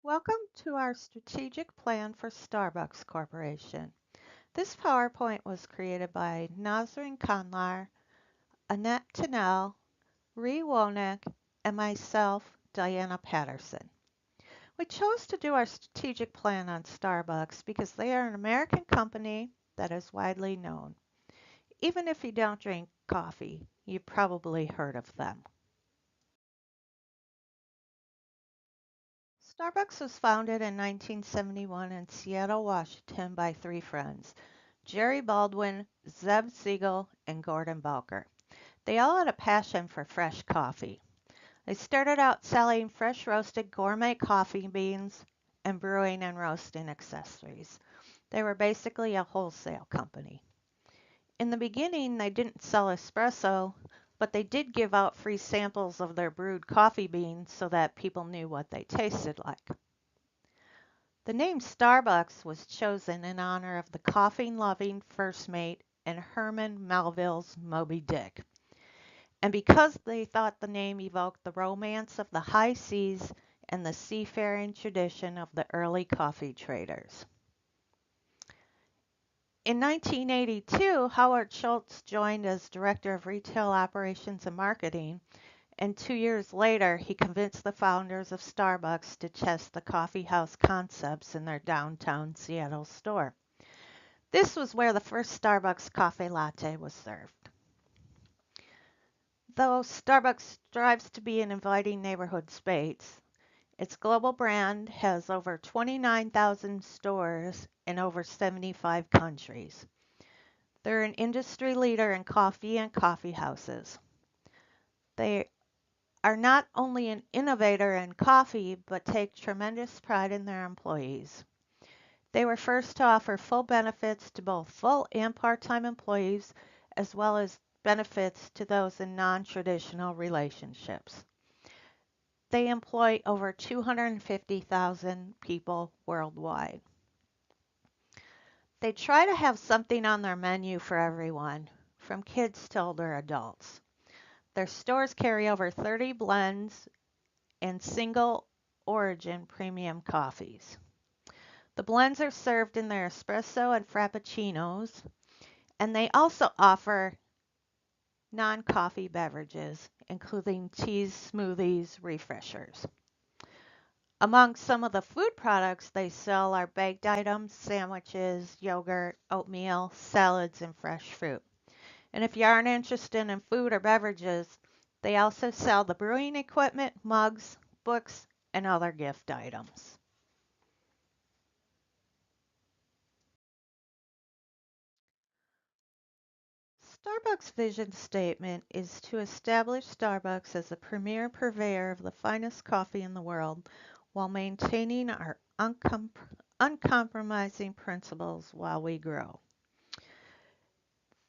Welcome to our strategic plan for Starbucks Corporation. This PowerPoint was created by Nazrin Kanlar, Annette Tennell, Ree Wonek, and myself, Diana Patterson. We chose to do our strategic plan on Starbucks because they are an American company that is widely known. Even if you don't drink coffee, you probably heard of them. Starbucks was founded in 1971 in Seattle, Washington by three friends, Jerry Baldwin, Zeb Siegel, and Gordon Balker. They all had a passion for fresh coffee. They started out selling fresh roasted gourmet coffee beans and brewing and roasting accessories. They were basically a wholesale company. In the beginning, they didn't sell espresso, but they did give out free samples of their brewed coffee beans so that people knew what they tasted like. The name Starbucks was chosen in honor of the coffee-loving first mate in Herman Melville's Moby Dick, and because they thought the name evoked the romance of the high seas and the seafaring tradition of the early coffee traders. In 1982, Howard Schultz joined as Director of Retail Operations and Marketing, and 2 years later, he convinced the founders of Starbucks to test the coffee house concepts in their downtown Seattle store. This was where the first Starbucks coffee latte was served. Though Starbucks strives to be an inviting neighborhood space, its global brand has over 29,000 stores in over 75 countries. They're an industry leader in coffee and coffee houses. They are not only an innovator in coffee, but take tremendous pride in their employees. They were first to offer full benefits to both full and part-time employees, as well as benefits to those in non-traditional relationships. They employ over 250,000 people worldwide. They try to have something on their menu for everyone, from kids to older adults. Their stores carry over 30 blends and single origin premium coffees. The blends are served in their espresso and frappuccinos, and they also offer non-coffee beverages, including teas, smoothies, refreshers. Among some of the food products they sell are baked items, sandwiches, yogurt, oatmeal, salads, and fresh fruit. And if you aren't interested in food or beverages, they also sell the brewing equipment, mugs, books, and other gift items. Starbucks' vision statement is to establish Starbucks as a premier purveyor of the finest coffee in the world while maintaining our uncompromising principles while we grow.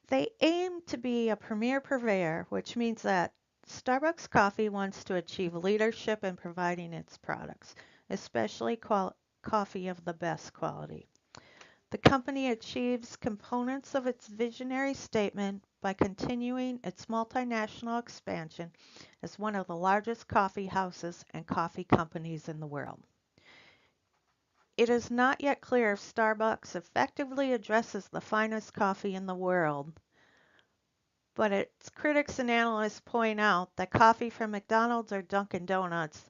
They aim to be a premier purveyor, which means that Starbucks Coffee wants to achieve leadership in providing its products, especially coffee of the best quality. The company achieves components of its visionary statement by continuing its multinational expansion as one of the largest coffee houses and coffee companies in the world. It is not yet clear if Starbucks effectively addresses the finest coffee in the world, but its critics and analysts point out that coffee from McDonald's or Dunkin' Donuts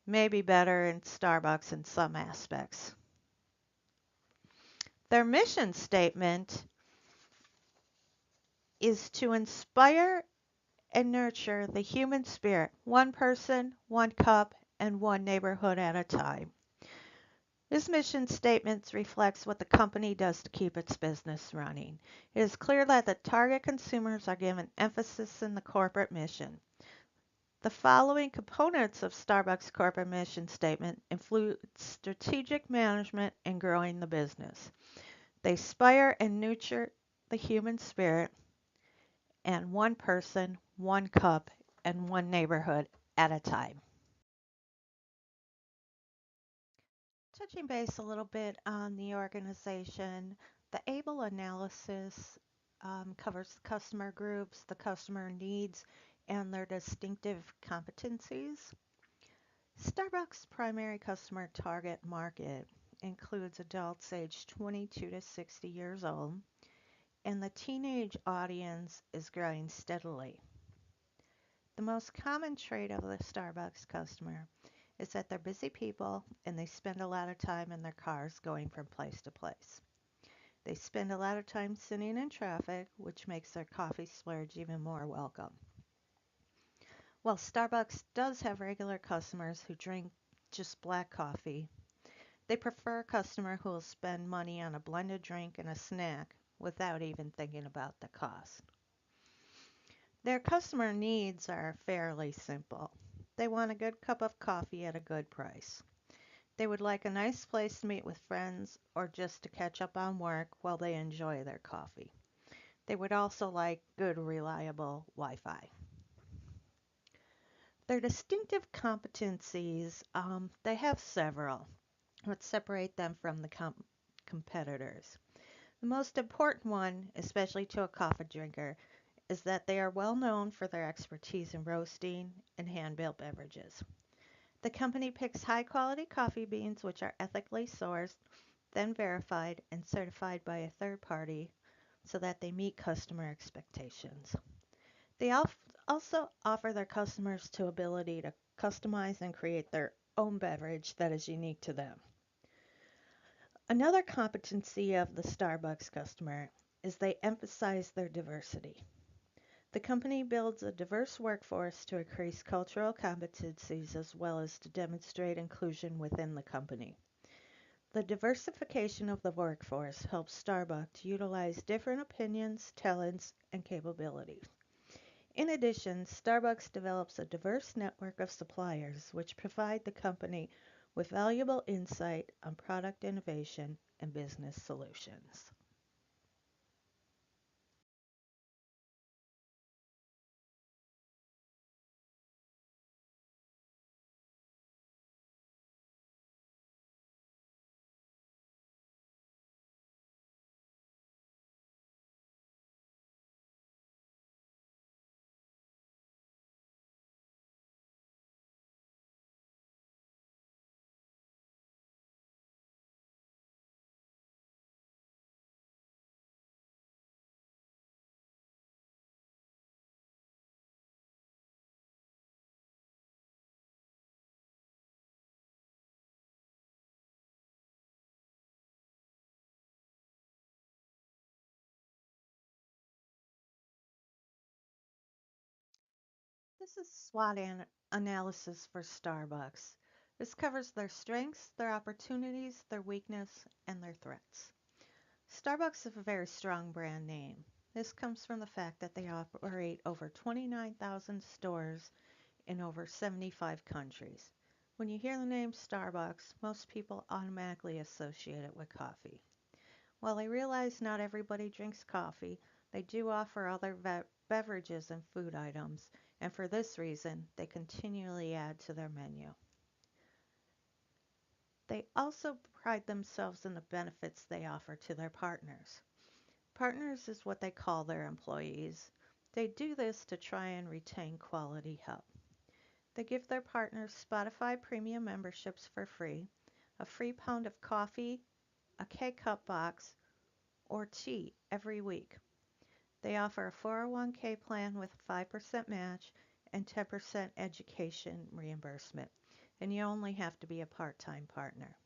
may be better in Starbucks in some aspects. Their mission statement is to inspire and nurture the human spirit, one person, one cup, and one neighborhood at a time. This mission statement reflects what the company does to keep its business running. It is clear that the target consumers are given emphasis in the corporate mission. The following components of Starbucks' corporate mission statement include strategic management and growing the business. They inspire and nurture the human spirit, and one person, one cup, and one neighborhood at a time. Touching base a little bit on the organization, the ABLE analysis covers the customer groups, the customer needs, and their distinctive competencies. Starbucks' primary customer target market includes adults aged 22 to 60 years old, and the teenage audience is growing steadily. The most common trait of the Starbucks customer is that they're busy people and they spend a lot of time in their cars going from place to place. They spend a lot of time sitting in traffic, which makes their coffee splurge even more welcome. While Starbucks does have regular customers who drink just black coffee, they prefer a customer who will spend money on a blended drink and a snack without even thinking about the cost. Their customer needs are fairly simple. They want a good cup of coffee at a good price. They would like a nice place to meet with friends or just to catch up on work while they enjoy their coffee. They would also like good, reliable Wi Fi. Their distinctive competencies, they have several, what separate them from the competitors. The most important one, especially to a coffee drinker, is that they are well known for their expertise in roasting and hand-built beverages. The company picks high-quality coffee beans which are ethically sourced, then verified and certified by a third party so that they meet customer expectations. They also offer their customers the ability to customize and create their own beverage that is unique to them. Another competency of the Starbucks customer is they emphasize their diversity. The company builds a diverse workforce to increase cultural competencies as well as to demonstrate inclusion within the company. The diversification of the workforce helps Starbucks to utilize different opinions, talents, and capabilities. In addition, Starbucks develops a diverse network of suppliers which provide the company with valuable insight on product innovation and business solutions. This is SWOT analysis for Starbucks. This covers their strengths, their opportunities, their weakness, and their threats. Starbucks is a very strong brand name. This comes from the fact that they operate over 29,000 stores in over 75 countries. When you hear the name Starbucks, most people automatically associate it with coffee. While I realize not everybody drinks coffee, they do offer other beverages and food items, and for this reason, they continually add to their menu. They also pride themselves in the benefits they offer to their partners. Partners is what they call their employees. They do this to try and retain quality help. They give their partners Spotify premium memberships for free, a free pound of coffee, a K-Cup box, or tea every week. They offer a 401k plan with a 5% match and 10% education reimbursement, and you only have to be a part-time partner.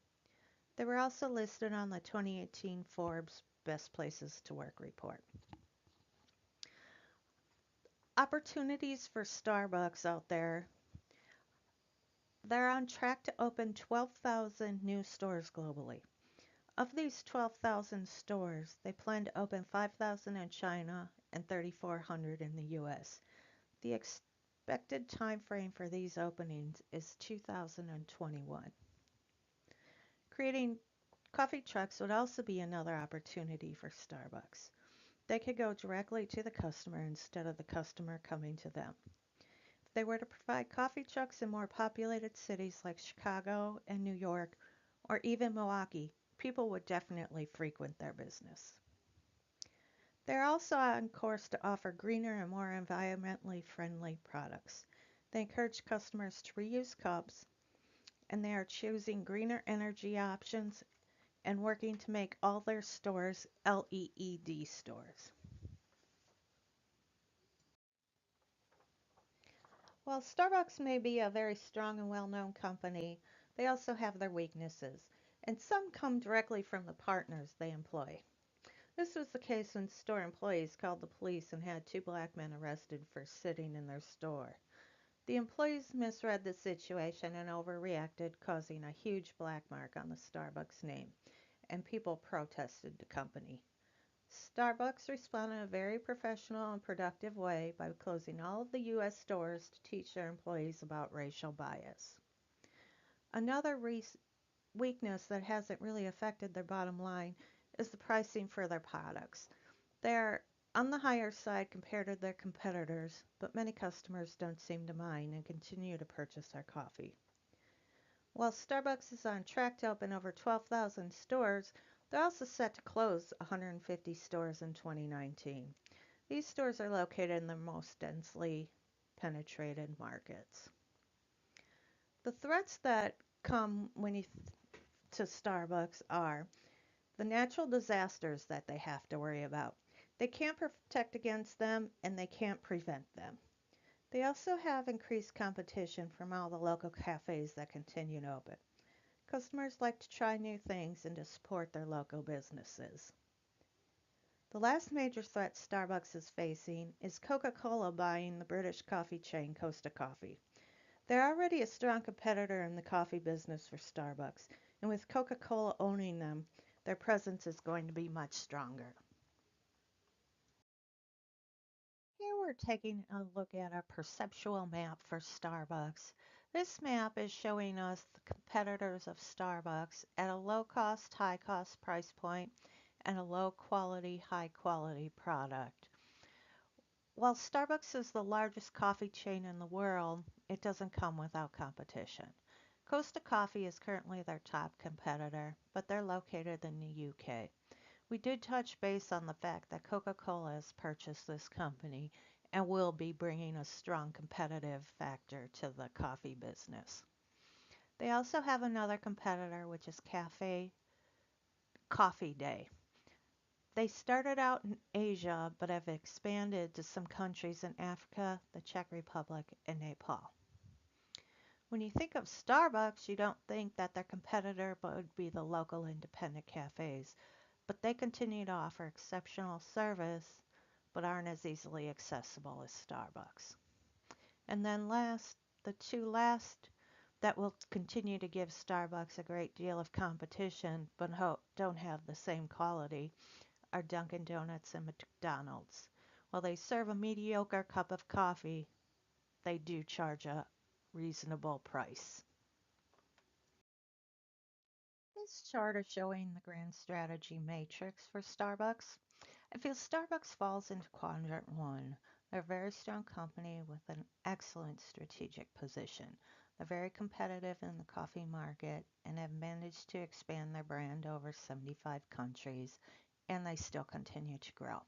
They were also listed on the 2018 Forbes Best Places to Work report. Opportunities for Starbucks out there. They're on track to open 12,000 new stores globally. Of these 12,000 stores, they plan to open 5,000 in China and 3,400 in the US. The expected time frame for these openings is 2021. Creating coffee trucks would also be another opportunity for Starbucks. They could go directly to the customer instead of the customer coming to them. If they were to provide coffee trucks in more populated cities like Chicago and New York, or even Milwaukee, people would definitely frequent their business. They're also on course to offer greener and more environmentally friendly products. They encourage customers to reuse cups, and they are choosing greener energy options and working to make all their stores LEED stores. While Starbucks may be a very strong and well known company, they also have their weaknesses, and some come directly from the partners they employ. This was the case when store employees called the police and had two black men arrested for sitting in their store. The employees misread the situation and overreacted, causing a huge black mark on the Starbucks name, and people protested the company. Starbucks responded in a very professional and productive way by closing all of the U.S. stores to teach their employees about racial bias. Another weakness that hasn't really affected their bottom line is the pricing for their products. They're on the higher side compared to their competitors, but many customers don't seem to mind and continue to purchase their coffee. While Starbucks is on track to open over 12,000 stores, they're also set to close 150 stores in 2019. These stores are located in the most densely penetrated markets. The threats that come to Starbucks are the natural disasters that they have to worry about. They can't protect against them and they can't prevent them. They also have increased competition from all the local cafes that continue to open. Customers like to try new things and to support their local businesses. The last major threat Starbucks is facing is Coca-Cola buying the British coffee chain Costa Coffee. They're already a strong competitor in the coffee business for Starbucks, and with Coca-Cola owning them, their presence is going to be much stronger. Here we're taking a look at a perceptual map for Starbucks. This map is showing us the competitors of Starbucks at a low cost, high cost price point and a low quality, high quality product. While Starbucks is the largest coffee chain in the world, it doesn't come without competition. Costa Coffee is currently their top competitor, but they're located in the UK. We did touch base on the fact that Coca-Cola has purchased this company and will be bringing a strong competitive factor to the coffee business. They also have another competitor, which is Cafe Coffee Day. They started out in Asia but have expanded to some countries in Africa, the Czech Republic, and Nepal. When you think of Starbucks, you don't think that their competitor would be the local independent cafes, but they continue to offer exceptional service but aren't as easily accessible as Starbucks. And then last, the two last that will continue to give Starbucks a great deal of competition but don't have the same quality are Dunkin' Donuts and McDonald's. While they serve a mediocre cup of coffee, they do charge a reasonable price. This chart is showing the grand strategy matrix for Starbucks. I feel Starbucks falls into quadrant one. They're a very strong company with an excellent strategic position. They're very competitive in the coffee market and have managed to expand their brand over 75 countries, and they still continue to grow.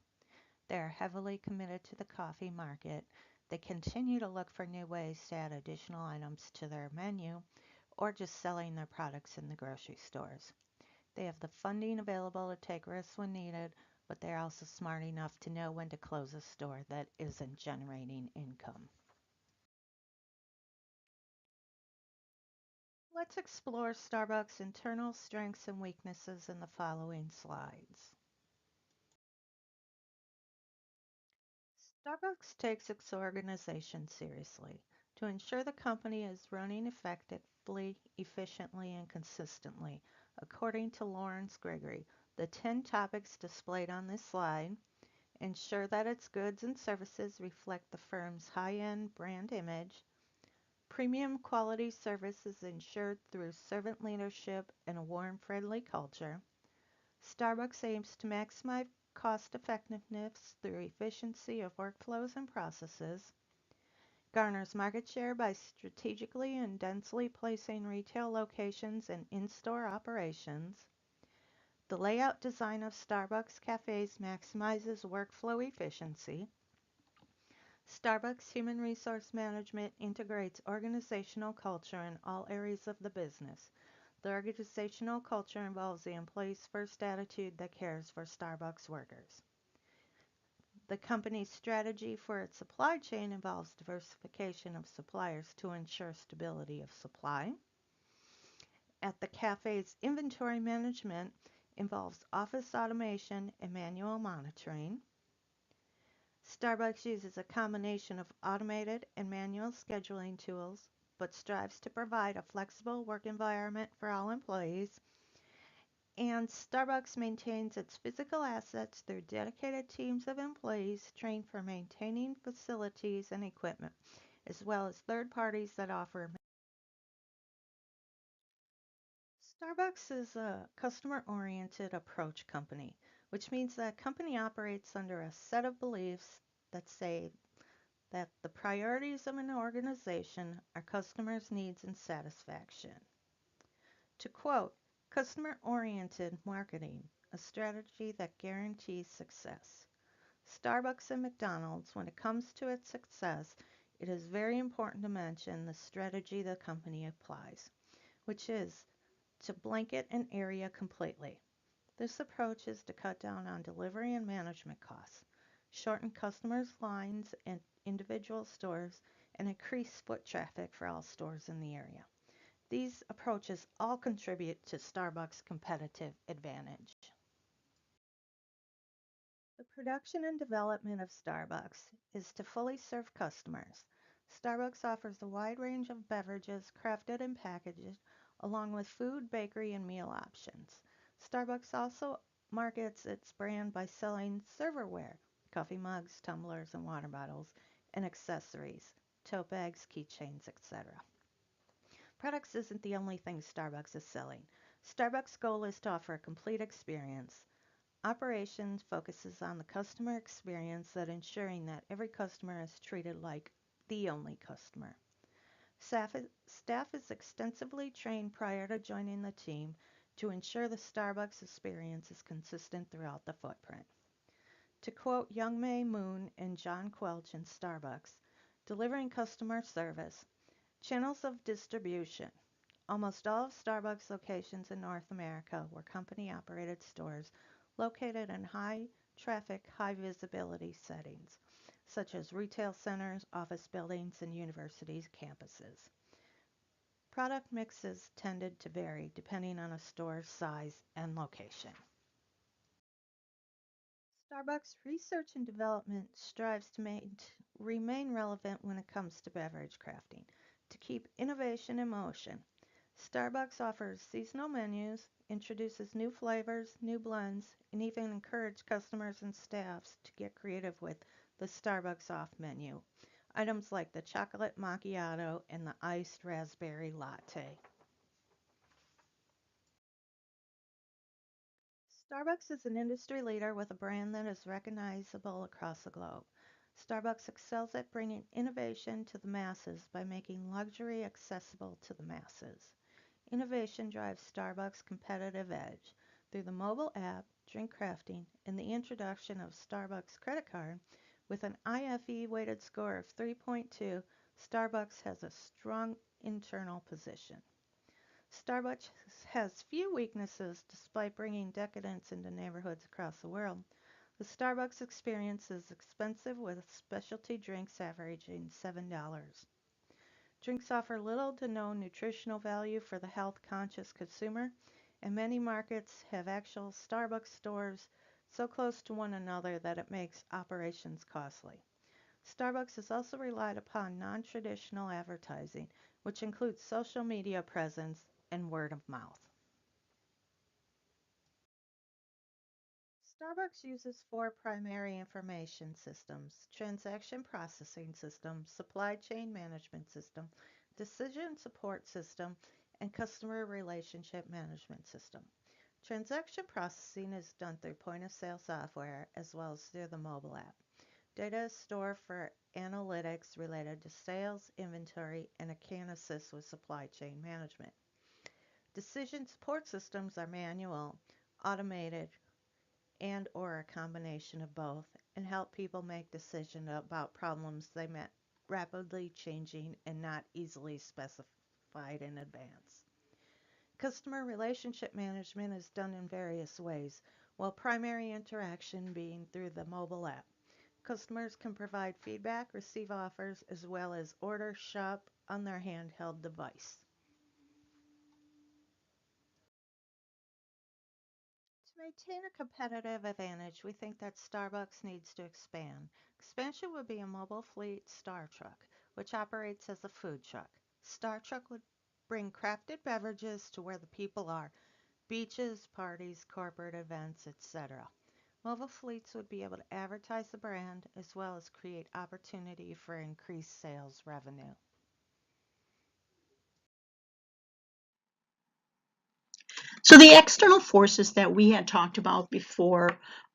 They are heavily committed to the coffee market. They continue to look for new ways to add additional items to their menu or just selling their products in the grocery stores. They have the funding available to take risks when needed, but they're also smart enough to know when to close a store that isn't generating income. Let's explore Starbucks' internal strengths and weaknesses in the following slides. Starbucks takes its organization seriously. To ensure the company is running effectively, efficiently, and consistently, according to Lawrence Gregory, the 10 topics displayed on this slide ensure that its goods and services reflect the firm's high-end brand image. Premium quality service is ensured through servant leadership and a warm, friendly culture. Starbucks aims to maximize cost effectiveness through efficiency of workflows and processes. Garners market share by strategically and densely placing retail locations and in-store operations. The layout design of Starbucks cafes maximizes workflow efficiency. Starbucks Human Resource Management integrates organizational culture in all areas of the business. The organizational culture involves the employee's first attitude that cares for Starbucks workers. The company's strategy for its supply chain involves diversification of suppliers to ensure stability of supply. At the cafe's inventory management involves office automation and manual monitoring. Starbucks uses a combination of automated and manual scheduling tools, but strives to provide a flexible work environment for all employees. And Starbucks maintains its physical assets through dedicated teams of employees trained for maintaining facilities and equipment, as well as third parties that offer. Starbucks is a customer-oriented approach company, which means that a company operates under a set of beliefs that say that the priorities of an organization are customers' needs and satisfaction. To quote, customer-oriented marketing, a strategy that guarantees success. Starbucks and McDonald's, when it comes to its success, it is very important to mention the strategy the company applies, which is to blanket an area completely. This approach is to cut down on delivery and management costs, shorten customers' lines in individual stores, and increase foot traffic for all stores in the area. These approaches all contribute to Starbucks' competitive advantage. The production and development of Starbucks is to fully serve customers. Starbucks offers a wide range of beverages crafted and packaged, along with food, bakery, and meal options. Starbucks also markets its brand by selling serverware, coffee mugs, tumblers, and water bottles, and accessories, tote bags, keychains, etc. Products isn't the only thing Starbucks is selling. Starbucks' goal is to offer a complete experience. Operations focuses on the customer experience that ensuring that every customer is treated like the only customer. Staff is extensively trained prior to joining the team to ensure the Starbucks experience is consistent throughout the footprint. To quote Young May Moon and John Quelch in Starbucks, delivering customer service, channels of distribution. Almost all of Starbucks locations in North America were company-operated stores located in high-traffic, high-visibility settings, such as retail centers, office buildings, and universities' campuses. Product mixes tended to vary depending on a store's size and location. Starbucks research and development strives to remain relevant when it comes to beverage crafting, to keep innovation in motion. Starbucks offers seasonal menus, introduces new flavors, new blends, and even encourages customers and staffs to get creative with the Starbucks off menu. Items like the chocolate macchiato and the iced raspberry latte. Starbucks is an industry leader with a brand that is recognizable across the globe. Starbucks excels at bringing innovation to the masses by making luxury accessible to the masses. Innovation drives Starbucks' competitive edge. Through the mobile app, drink crafting, and the introduction of Starbucks credit card, with an IFE weighted score of 3.2, Starbucks has a strong internal position. Starbucks has few weaknesses despite bringing decadence into neighborhoods across the world. The Starbucks experience is expensive with specialty drinks averaging $7. Drinks offer little to no nutritional value for the health-conscious consumer, and many markets have actual Starbucks stores so close to one another that it makes operations costly. Starbucks has also relied upon non-traditional advertising, which includes social media presence and word of mouth. Starbucks uses four primary information systems: transaction processing system, supply chain management system, decision support system, and customer relationship management system. Transaction processing is done through point-of-sale software as well as through the mobile app. Data is stored for analytics related to sales, inventory, and it can assist with supply chain management. Decision support systems are manual, automated, and or a combination of both, and help people make decisions about problems they met rapidly changing and not easily specified in advance. Customer relationship management is done in various ways, while primary interaction being through the mobile app. Customers can provide feedback, receive offers, as well as order, shop on their handheld device. To maintain a competitive advantage, we think that Starbucks needs to expand. Expansion would be a mobile fleet Star Truck, which operates as a food truck. Star Truck would bring crafted beverages to where the people are: beaches, parties, corporate events, etc. Mobile fleets would be able to advertise the brand as well as create opportunity for increased sales revenue. So the external forces that we had talked about before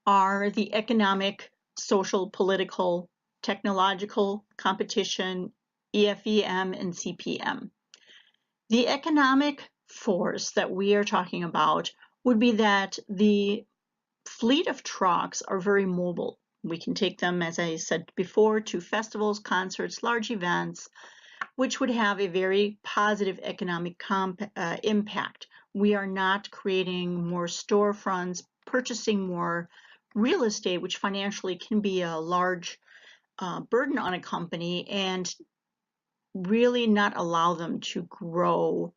are the economic, social, political, technological, competition, EFEM, and CPM. The economic force that we are talking about would be that the fleet of trucks are very mobile. We can take them, as I said before, to festivals, concerts, large events, which would have a very positive economic impact. We are not creating more storefronts, purchasing more real estate, which financially can be a large burden on a company and really not allow them to grow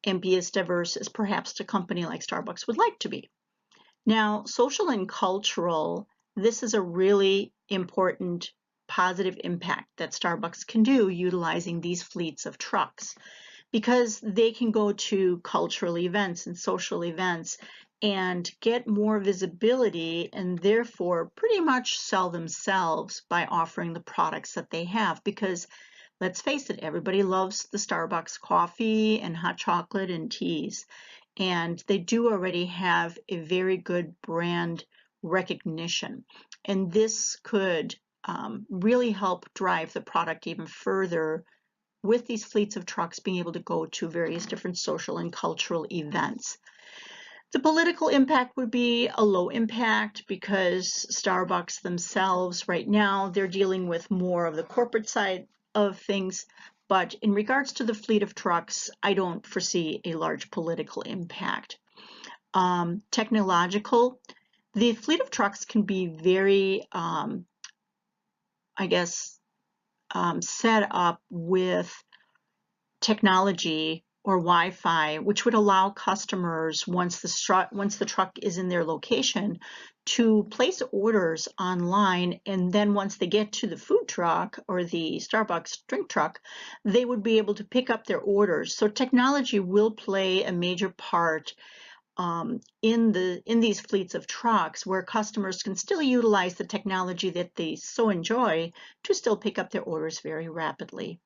and be as diverse as perhaps a company like Starbucks would like to be. Now, social and cultural, this is a really important positive impact that Starbucks can do utilizing these fleets of trucks, because they can go to cultural events and social events and get more visibility and therefore pretty much sell themselves by offering the products that they have. Because let's face it, everybody loves the Starbucks coffee and hot chocolate and teas, and they do already have a very good brand recognition. And this could really help drive the product even further with these fleets of trucks being able to go to various different social and cultural events. The political impact would be a low impact because Starbucks themselves right now, they're dealing with more of the corporate side of things. But in regards to the fleet of trucks, I don't foresee a large political impact. Technological, the fleet of trucks can be very, I guess, set up with technology or Wi-Fi, which would allow customers, once the truck is in their location, to place orders online, and then once they get to the food truck or the Starbucks drink truck, they would be able to pick up their orders. So technology will play a major part in these fleets of trucks, where customers can still utilize the technology that they so enjoy to still pick up their orders very rapidly.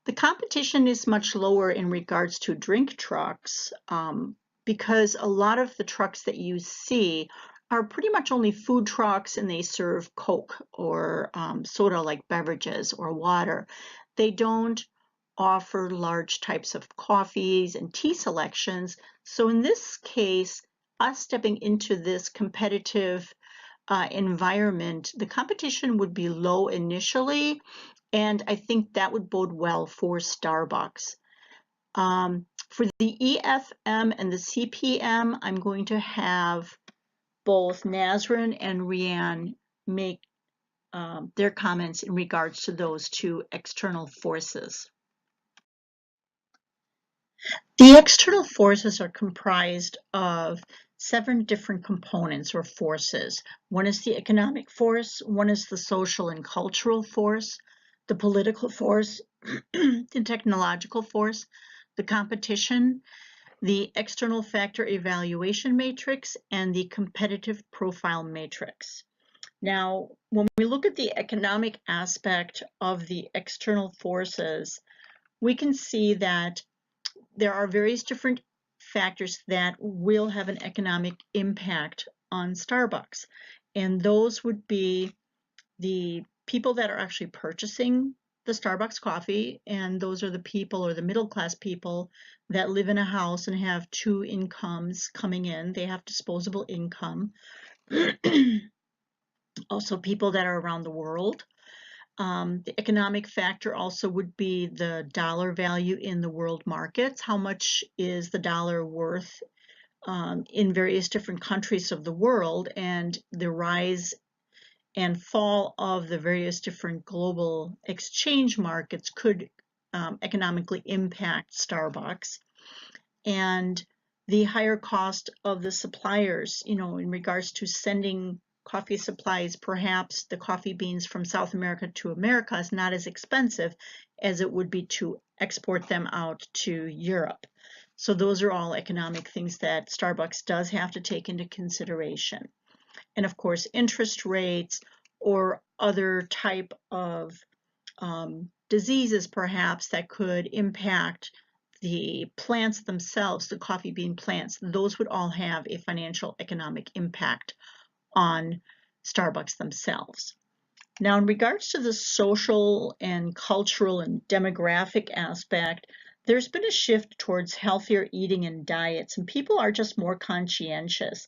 The competition is much lower in regards to drink trucks because a lot of the trucks that you see are pretty much only food trucks, and they serve Coke or soda-like beverages or water. They don't offer large types of coffees and tea selections. So in this case, us stepping into this competitive environment, the competition would be low initially, and I think that would bode well for Starbucks. For the EFM and the CPM, I'm going to have both Nazrin and Rianne make their comments in regards to those two external forces. The external forces are comprised of 7 different components or forces. One is the economic force, one is the social and cultural force, the political force, the technological force, the competition, the external factor evaluation matrix, and the competitive profile matrix. Now, when we look at the economic aspect of the external forces, we can see that there are various different factors that will have an economic impact on Starbucks. And those would be the people that are actually purchasing the Starbucks coffee, and those are the people, or the middle class people, that live in a house and have 2 incomes coming in. They have disposable income. Also, people that are around the world. The economic factor also would be the dollar value in the world markets. How much is the dollar worth in various different countries of the world, and the rise and fall of the various different global exchange markets could economically impact Starbucks. And the higher cost of the suppliers, in regards to sending coffee supplies, perhaps the coffee beans from South America to America is not as expensive as it would be to export them out to Europe. So those are all economic things that Starbucks does have to take into consideration. And of course, interest rates or other type of diseases perhaps that could impact the plants themselves, the coffee bean plants, those would all have a financial economic impact on Starbucks themselves. Now, in regards to the social and cultural and demographic aspect, there's been a shift towards healthier eating and diets, and people are just more conscientious.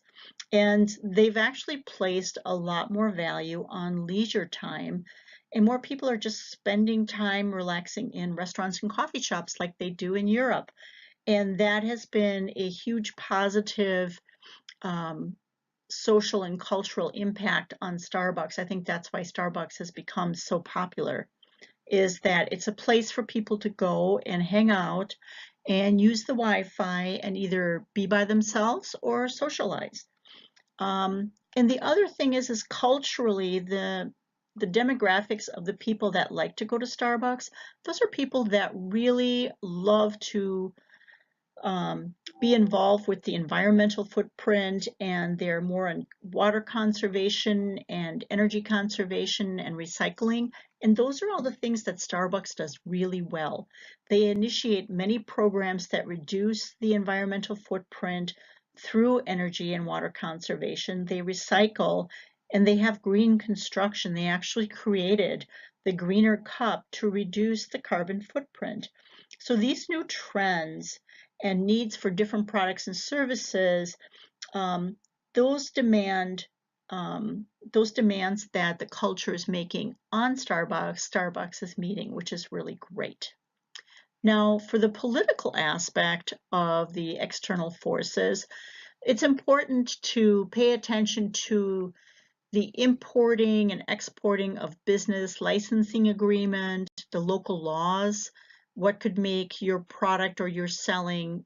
And they've actually placed a lot more value on leisure time, and more people are just spending time relaxing in restaurants and coffee shops like they do in Europe. And that has been a huge positive social and cultural impact on Starbucks. I think that's why Starbucks has become so popular, is that it's a place for people to go and hang out and use the Wi-Fi and either be by themselves or socialize. And the other thing is culturally, the demographics of the people that like to go to Starbucks, those are people that really love to be involved with the environmental footprint, and they're more on water conservation and energy conservation and recycling. And those are all the things that Starbucks does really well. They initiate many programs that reduce the environmental footprint through energy and water conservation. They recycle, and they have green construction. They actually created the greener cup to reduce the carbon footprint. So these new trends and needs for different products and services, those demands that the culture is making on Starbucks is meeting, which is really great. Now, for the political aspect of the external forces, it's important to pay attention to the importing and exporting of business licensing agreement, the local laws, what could make your product or your selling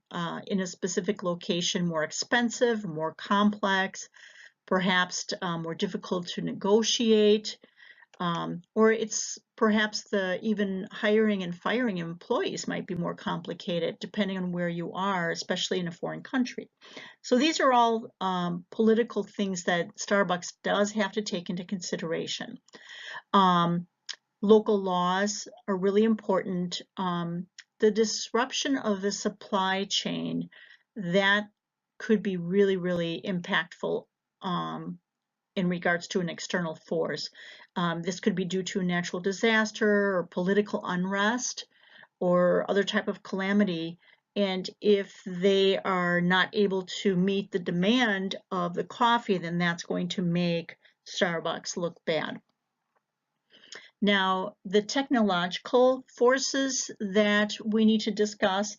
in a specific location more expensive, more complex, perhaps more difficult to negotiate, or it's perhaps even hiring and firing employees might be more complicated depending on where you are, especially in a foreign country. So these are all political things that Starbucks does have to take into consideration. Local laws are really important. The disruption of the supply chain, that could be really, really impactful in regards to an external force. This could be due to a natural disaster or political unrest or other type of calamity. And if they are not able to meet the demand of the coffee, then that's going to make Starbucks look bad. Now, the technological forces that we need to discuss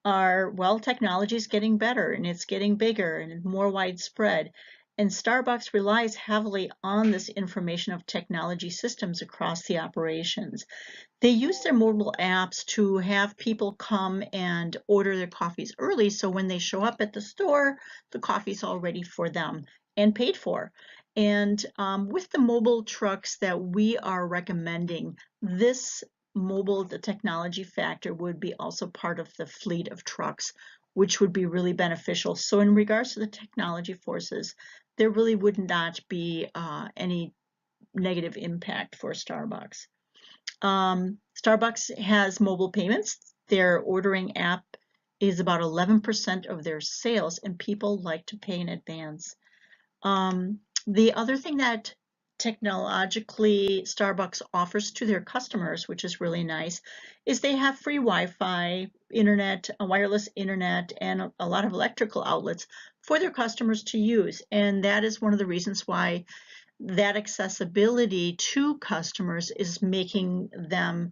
are, well, technology is getting better and it's getting bigger and more widespread. And Starbucks relies heavily on this information of technology systems across the operations. They use their mobile apps to have people come and order their coffees early, so when they show up at the store, the coffee's all ready for them and paid for. And with the mobile trucks that we are recommending, this the technology factor would be also part of the fleet of trucks, which would be really beneficial. So in regards to the technology forces, there really would not be any negative impact for Starbucks. Starbucks has mobile payments. Their ordering app is about 11% of their sales, and people like to pay in advance. The other thing that technologically Starbucks offers to their customers, which is really nice, is they have free Wi-Fi, internet, wireless internet, and a lot of electrical outlets for their customers to use. And that is one of the reasons why that accessibility to customers is making them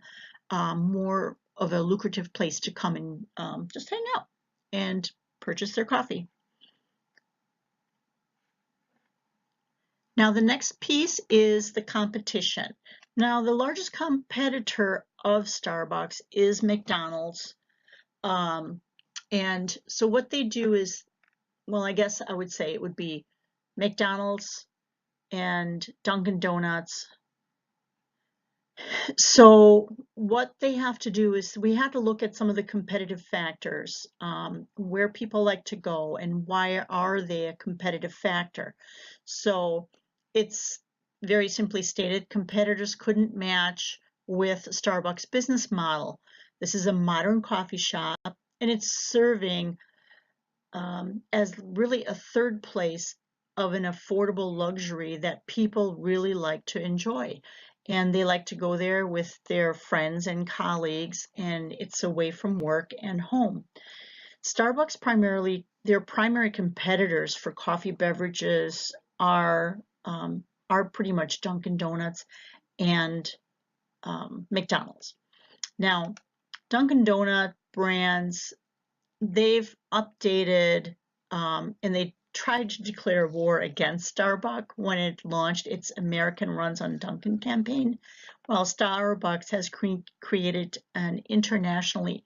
more of a lucrative place to come and just hang out and purchase their coffee. Now, the next piece is the competition. Now, the largest competitor of Starbucks is McDonald's. And so what they do is, well, I guess I would say it would be McDonald's and Dunkin' Donuts. So what they have to do is we have to look at some of the competitive factors, where people like to go and why are they a competitive factor. So it's very simply stated, competitors couldn't match with Starbucks business model. This is a modern coffee shop and it's serving as really a third place of an affordable luxury that people really like to enjoy. And they like to go there with their friends and colleagues, and it's away from work and home. Starbucks primarily, their primary competitors for coffee beverages are pretty much Dunkin' Donuts and McDonald's. Now, Dunkin' Donut brands, they've updated and they tried to declare war against Starbucks when it launched its American Runs on Dunkin' campaign, while Starbucks has created an internationally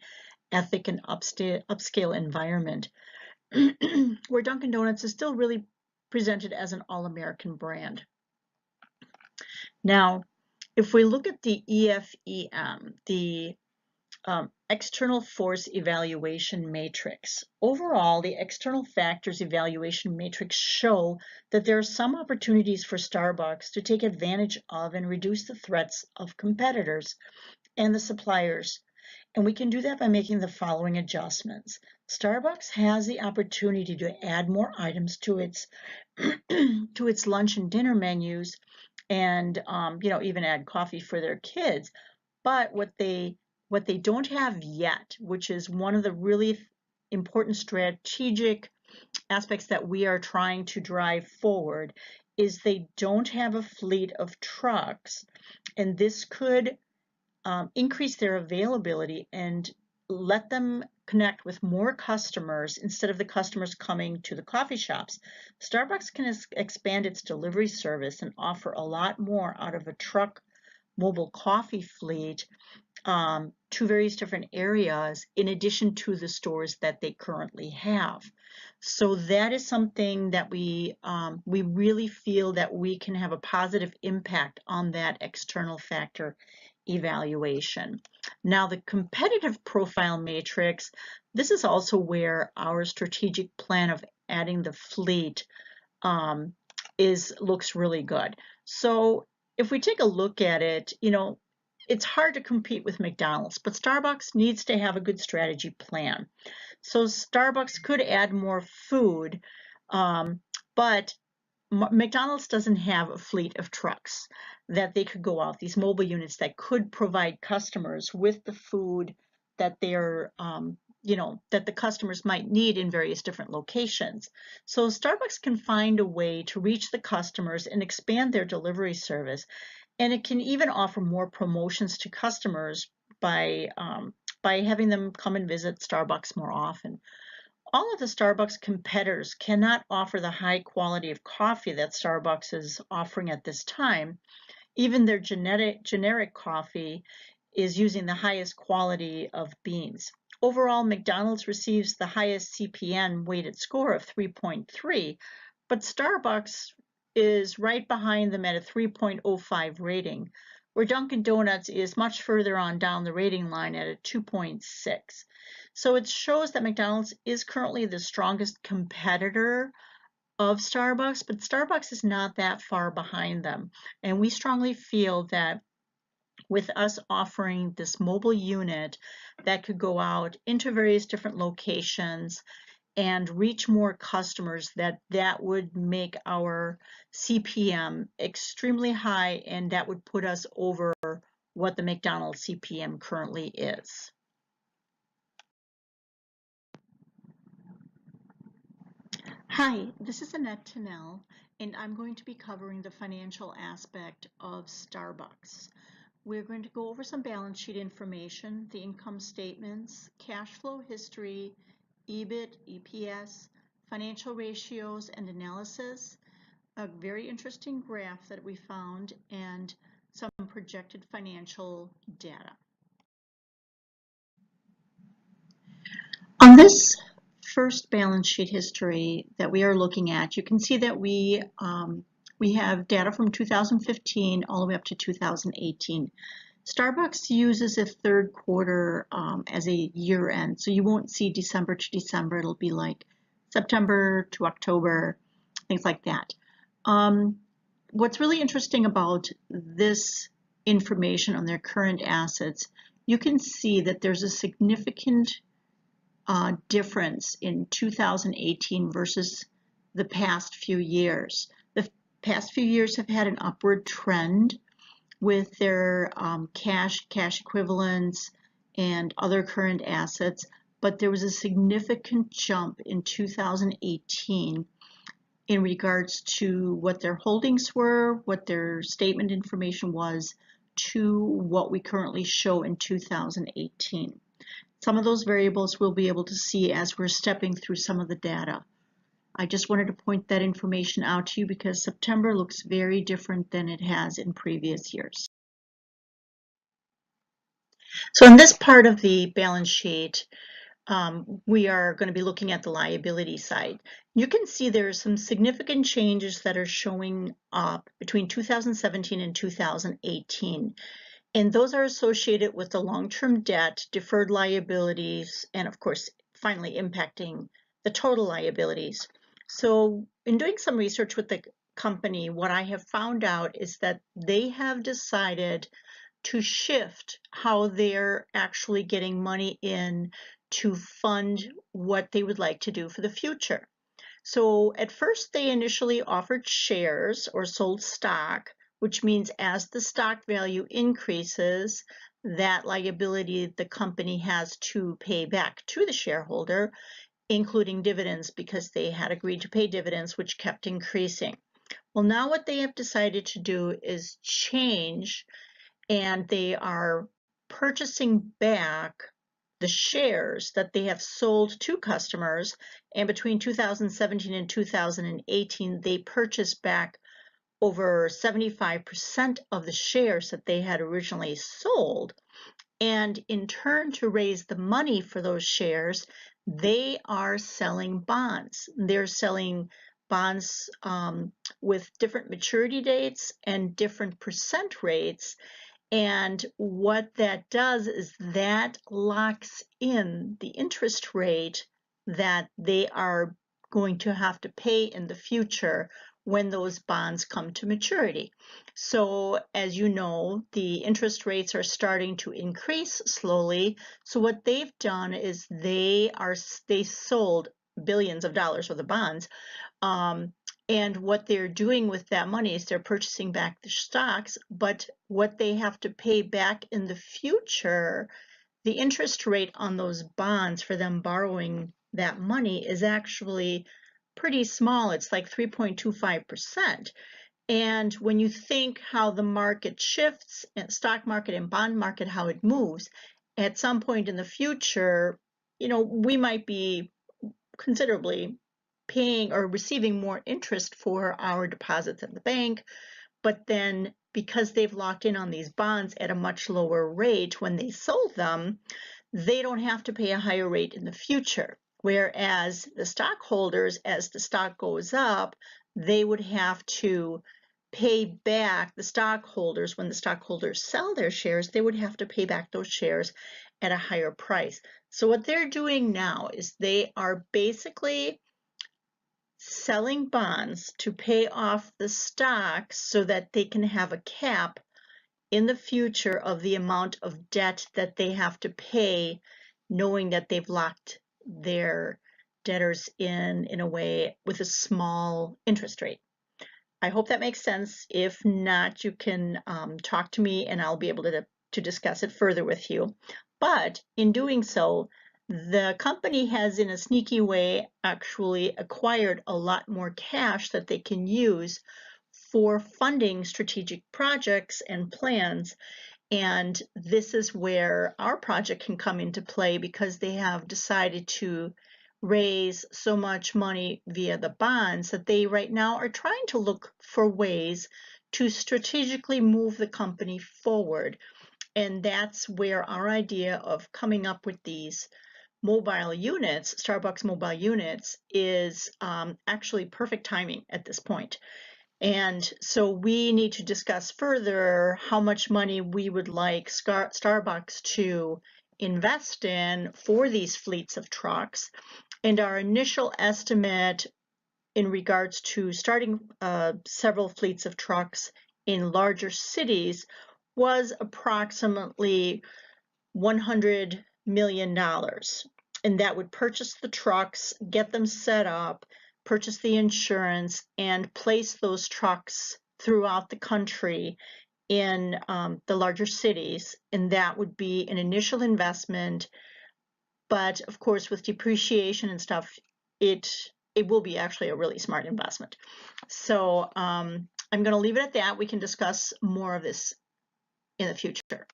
ethic and upscale environment where Dunkin' Donuts is still really presented as an all-American brand. Now, if we look at the EFEM, the external force evaluation matrix. Overall, the external factors evaluation matrix show that there are some opportunities for Starbucks to take advantage of and reduce the threats of competitors and the suppliers. And we can do that by making the following adjustments. Starbucks has the opportunity to add more items to its to its lunch and dinner menus, and even add coffee for their kids. But what they don't have yet, which is one of the really important strategic aspects that we are trying to drive forward, is they don't have a fleet of trucks, and this could increase their availability and let them connect with more customers instead of the customers coming to the coffee shops. Starbucks can expand its delivery service and offer a lot more out of a truck mobile coffee fleet to various different areas in addition to the stores that they currently have. So that is something that we really feel that we can have a positive impact on that external factor evaluation. Now, the competitive profile matrix, this is also where our strategic plan of adding the fleet looks really good. So if we take a look at it, it's hard to compete with McDonald's, but Starbucks needs to have a good strategy plan. So Starbucks could add more food, but McDonald's doesn't have a fleet of trucks that they could go out, these mobile units that could provide customers with the food that they're, that the customers might need in various different locations. So Starbucks can find a way to reach the customers and expand their delivery service. And it can even offer more promotions to customers by having them come and visit Starbucks more often. All of the Starbucks competitors cannot offer the high quality of coffee that Starbucks is offering at this time. Even their generic coffee is using the highest quality of beans. Overall, McDonald's receives the highest CPN weighted score of 3.3, but Starbucks is right behind them at a 3.05 rating, where Dunkin' Donuts is much further on down the rating line at a 2.6. So it shows that McDonald's is currently the strongest competitor of Starbucks, but Starbucks is not that far behind them. And we strongly feel that with us offering this mobile unit that could go out into various different locations and reach more customers, that would make our CPM extremely high, and that would put us over what the McDonald's CPM currently is. Hi, this is Annette Tennell, and I'm going to be covering the financial aspect of Starbucks. We're going to go over some balance sheet information, the income statements, cash flow history, EBIT, EPS, financial ratios and analysis, a very interesting graph that we found, and some projected financial data. On this first balance sheet history that we are looking at, you can see that we have data from 2015 all the way up to 2018. Starbucks uses a third quarter as a year end, so you won't see December to December. It'll be like September to October, things like that. What's really interesting about this information on their current assets, you can see that there's a significant difference in 2018 versus the past few years. The past few years have had an upward trend with their cash equivalents, and other current assets, but there was a significant jump in 2018 in regards to what their holdings were, what their statement information was, to what we currently show in 2018. Some of those variables we'll be able to see as we're stepping through some of the data. I just wanted to point that information out to you because September looks very different than it has in previous years. So in this part of the balance sheet, we are going to be looking at the liability side. You can see there are some significant changes that are showing up between 2017 and 2018. And those are associated with the long-term debt, deferred liabilities, and of course, finally impacting the total liabilities. So in doing some research with the company, what I have found out is that they have decided to shift how they're actually getting money in to fund what they would like to do for the future. So at first they initially offered shares or sold stock, which means as the stock value increases, that liability the company has to pay back to the shareholder, including dividends, because they had agreed to pay dividends, which kept increasing. Well, now what they have decided to do is change, and they are purchasing back the shares that they have sold to customers, and between 2017 and 2018 they purchased back over 75% of the shares that they had originally sold. And in turn, to raise the money for those shares, they are selling bonds. They're selling bonds with different maturity dates and different percent rates. And what that does is that locks in the interest rate that they are going to have to pay in the future when those bonds come to maturity. So as you know, the interest rates are starting to increase slowly. So what they've done is they sold billions of dollars worth of bonds. And what they're doing with that money is they're purchasing back the stocks, but what they have to pay back in the future, the interest rate on those bonds for them borrowing that money is actually pretty small. It's like 3.25%. And when you think how the market shifts, and stock market and bond market, how it moves, at some point in the future, we might be considerably paying or receiving more interest for our deposits at the bank, but then because they've locked in on these bonds at a much lower rate when they sold them, they don't have to pay a higher rate in the future. Whereas the stockholders, as the stock goes up, they would have to pay back the stockholders. When the stockholders sell their shares, they would have to pay back those shares at a higher price. So what they're doing now is they are basically selling bonds to pay off the stock so that they can have a cap in the future of the amount of debt that they have to pay, knowing that they've locked their debtors in a way with a small interest rate. I hope that makes sense. If not, you can talk to me and I'll be able to discuss it further with you. But in doing so, the company has, in a sneaky way, actually acquired a lot more cash that they can use for funding strategic projects and plans. And this is where our project can come into play, because they have decided to raise so much money via the bonds that they right now are trying to look for ways to strategically move the company forward. And that's where our idea of coming up with these mobile units, Starbucks mobile units, is actually perfect timing at this point. And so we need to discuss further how much money we would like Starbucks to invest in for these fleets of trucks. And our initial estimate in regards to starting several fleets of trucks in larger cities was approximately $100 million. And that would purchase the trucks, get them set up, purchase the insurance, and place those trucks throughout the country in the larger cities. And that would be an initial investment. But of course, with depreciation and stuff, it will be actually a really smart investment. So I'm going to leave it at that. We can discuss more of this in the future.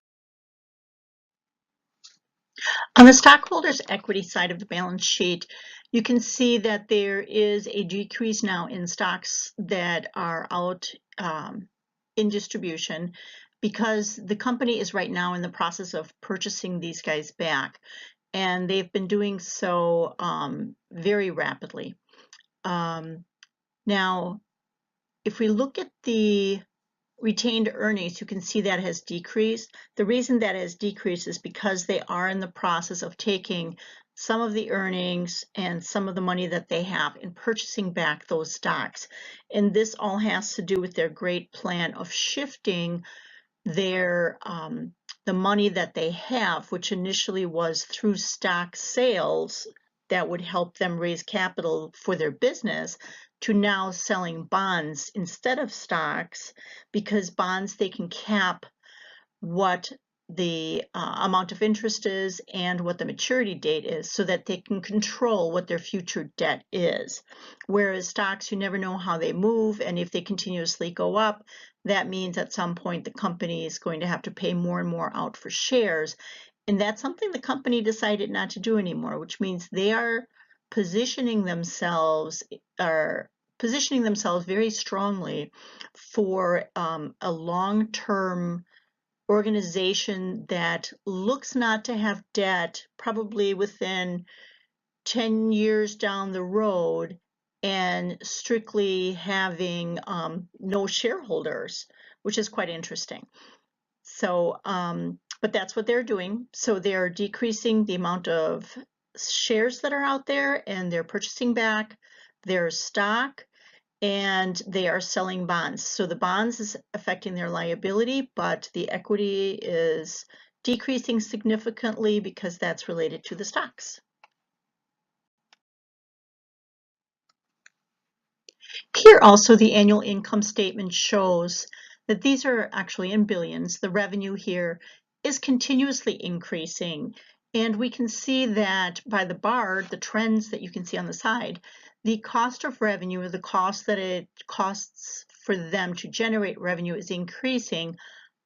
On the stockholders' equity side of the balance sheet, you can see that there is a decrease now in stocks that are out in distribution, because the company is right now in the process of purchasing these guys back, and they've been doing so very rapidly. Now, if we look at the retained earnings, you can see that has decreased. The reason that has decreased is because they are in the process of taking some of the earnings and some of the money that they have and purchasing back those stocks. And this all has to do with their great plan of shifting their the money that they have, which initially was through stock sales that would help them raise capital for their business, to now selling bonds instead of stocks, because bonds, they can cap what the amount of interest is and what the maturity date is, so that they can control what their future debt is. Whereas stocks, you never know how they move, and if they continuously go up, that means at some point the company is going to have to pay more and more out for shares. And that's something the company decided not to do anymore, which means they are positioning themselves very strongly for a long-term organization that looks not to have debt probably within 10 years down the road, and strictly having no shareholders, which is quite interesting. So, but that's what they're doing. So they're decreasing the amount of shares that are out there, and they're purchasing back their stock, and they are selling bonds. So the bonds is affecting their liability, but the equity is decreasing significantly because that's related to the stocks. Here also, the annual income statement shows that these are actually in billions. The revenue here is continuously increasing, and we can see that by the bar, the trends that you can see on the side, the cost of revenue, or the cost that it costs for them to generate revenue, is increasing,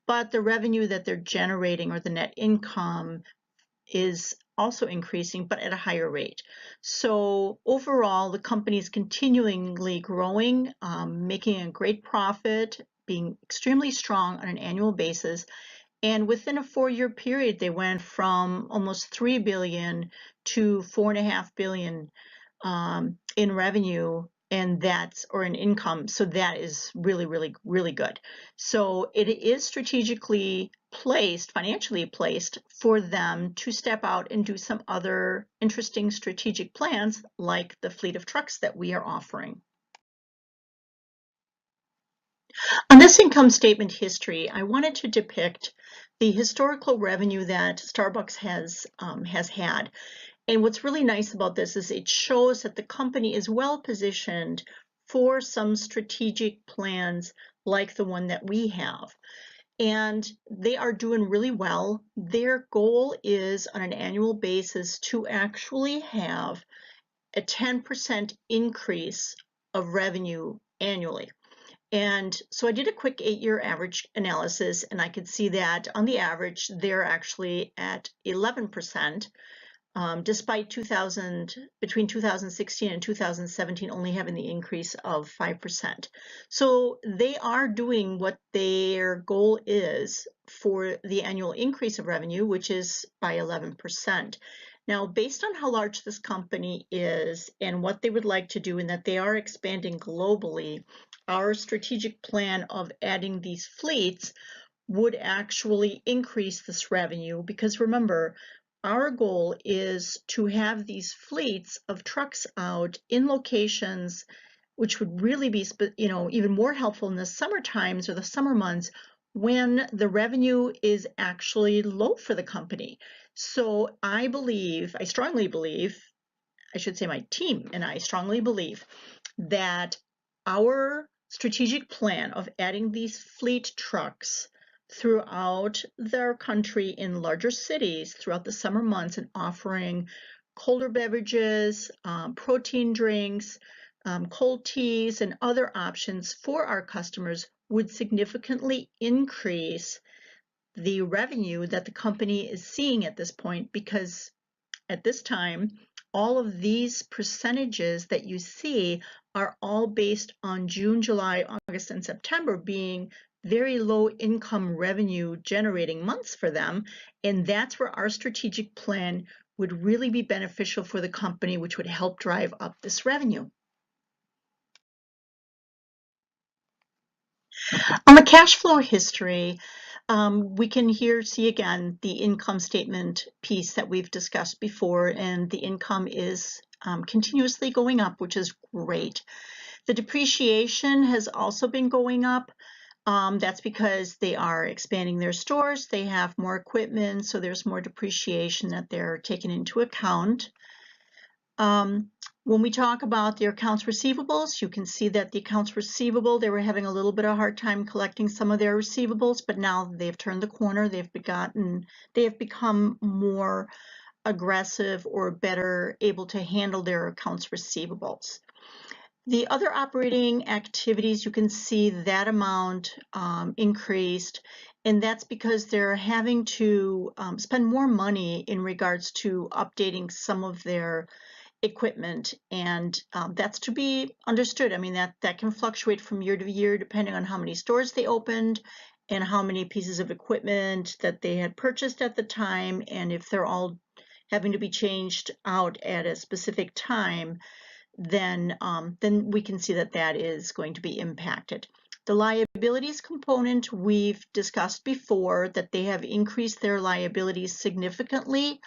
but the revenue that they're generating, or the net income, is also increasing, but at a higher rate. So overall, the company is continually growing, making a great profit, being extremely strong on an annual basis. And within a 4-year period, they went from almost $3 billion to $4.5 billion in revenue, and that's, or in income. So that is really, really, really good. So it is strategically placed, financially placed, for them to step out and do some other interesting strategic plans, like the fleet of trucks that we are offering. On this income statement history, I wanted to depict the historical revenue that Starbucks has had. And what's really nice about this is it shows that the company is well positioned for some strategic plans like the one that we have. And they are doing really well. Their goal is on an annual basis to actually have a 10% increase of revenue annually. And so I did a quick 8-year average analysis, and I could see that on the average, they're actually at 11%. Despite between 2016 and 2017 only having the increase of 5%. So they are doing what their goal is for the annual increase of revenue, which is by 11%. Now, based on how large this company is and what they would like to do, and that they are expanding globally, our strategic plan of adding these fleets would actually increase this revenue, because remember, our goal is to have these fleets of trucks out in locations which would really be, even more helpful in the summer times or the summer months when the revenue is actually low for the company. So I strongly believe, I should say my team and I strongly believe that our strategic plan of adding these fleet trucks throughout their country in larger cities throughout the summer months and offering colder beverages, protein drinks, cold teas, and other options for our customers would significantly increase the revenue that the company is seeing at this point, because at this time, all of these percentages that you see are all based on June, July, August, and September being very low income revenue generating months for them. And that's where our strategic plan would really be beneficial for the company, which would help drive up this revenue. On the cash flow history, we can here see again the income statement piece that we've discussed before, and the income is continuously going up, which is great. The depreciation has also been going up. That's because they are expanding their stores, they have more equipment, so there's more depreciation that they're taking into account. When we talk about their accounts receivables, you can see that the accounts receivable, they were having a little bit of a hard time collecting some of their receivables, but now they've turned the corner. They have become more aggressive or better able to handle their accounts receivables. The other operating activities, you can see that amount increased, and that's because they're having to spend more money in regards to updating some of their equipment, and that's to be understood. I mean, that can fluctuate from year to year depending on how many stores they opened and how many pieces of equipment that they had purchased at the time, and if they're all having to be changed out at a specific time, then we can see that that is going to be impacted. The liabilities component, we've discussed before that they have increased their liabilities significantly,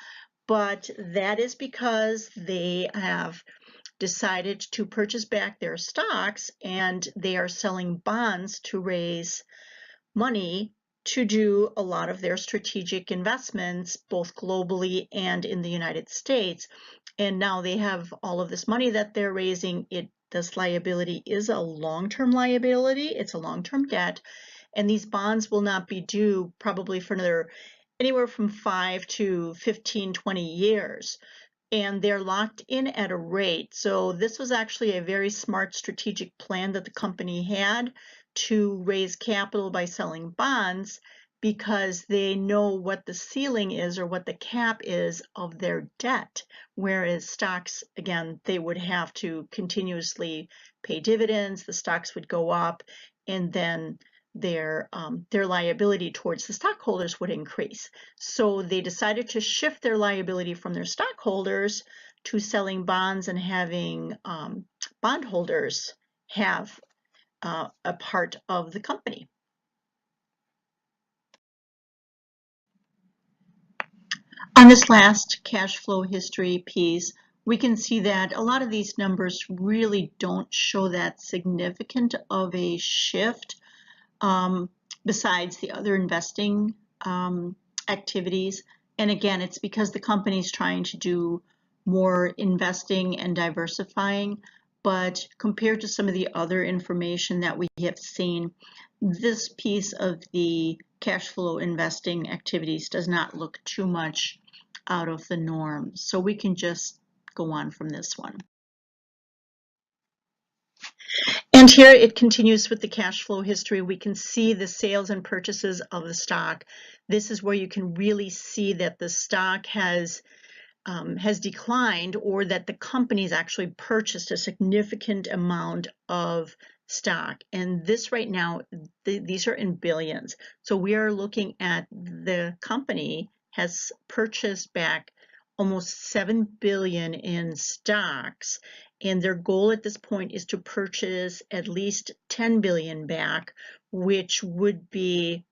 but that is because they have decided to purchase back their stocks, and they are selling bonds to raise money to do a lot of their strategic investments, both globally and in the United States. And now they have all of this money that they're raising. This liability is a long-term liability. It's a long-term debt, and these bonds will not be due probably for anywhere from 5 to 15, 20 years. And they're locked in at a rate. So this was actually a very smart strategic plan that the company had to raise capital by selling bonds, because they know what the ceiling is or what the cap is of their debt. Whereas stocks, again, they would have to continuously pay dividends, the stocks would go up, and then their liability towards the stockholders would increase. So they decided to shift their liability from their stockholders to selling bonds and having bondholders have a part of the company. On this last cash flow history piece, we can see that a lot of these numbers really don't show that significant of a shift, besides the other investing activities. And again, it's because the company is trying to do more investing and diversifying, but compared to some of the other information that we have seen, this piece of the cash flow investing activities does not look too much out of the norm. So we can just go on from this one. And here it continues with the cash flow history. We can see the sales and purchases of the stock. This is where you can really see that the stock has declined, or that the company's actually purchased a significant amount of stock. And this right now, these are in billions. So we are looking at the company has purchased back almost 7 billion in stocks, and their goal at this point is to purchase at least 10 billion back, which would be